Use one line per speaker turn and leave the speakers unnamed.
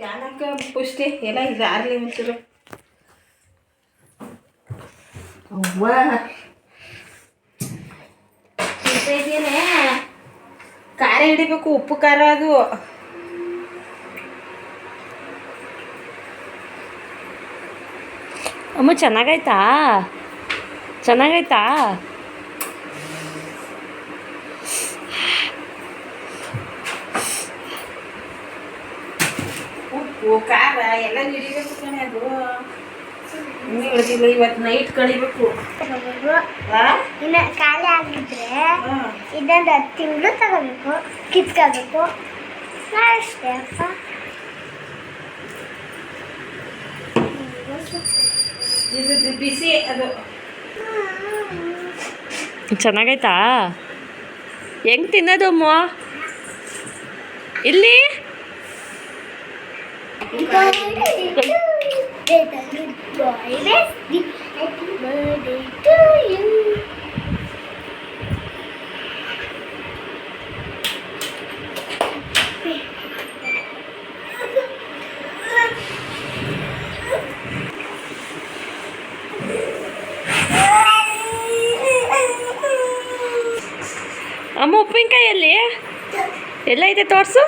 ಯಾನಕ್ಕ ಪುಷ್ಟಿ ಎಲ್ಲ ಇದಾರಲಿ ಒಂಚೂರು ಅವ್ವ ಇದೆಯೇ ಖಾರ ಹಿಡಿಬೇಕು ಉಪ್ಪು ಖಾರ ಅದು
ಅಮ್ಮ ಚೆನ್ನಾಗಾಯ್ತಾ ಚೆನ್ನಾಗಾಯ್ತಾ
ಉಪ್ಪು ಖಾರ ಎಲ್ಲ ಹಿಡಿಬೇಕು ಕಣೆ ಅದು ಇನ್ನೂ ಹಿಡಿದಿಲ್ಲ ಇವತ್ತು ನೈಟ್ ಕಳಿಬೇಕು
ಇನ್ನು ಖಾಲಿ ಆಗಿದ್ರೆ ಇದೊಂದು 10 ತಿಂಗಳು ತಗೋಬೇಕು ಕಿತ್ಕೋಬೇಕು ಅಷ್ಟೇ ಅಪ್ಪ
ಇದು ಬಿಸಿ ಅದು
ಚೆನ್ನಾಗೈತಾ ಹೆಂಗೆ ತಿನ್ನೋದು ಅಮ್ಮ ಇಲ್ಲಿ ಅಮ್ಮ ಉಪ್ಪಿನಕಾಯಲ್ಲಿ ಎಲ್ಲ ಐತೆ ತೋರಿಸು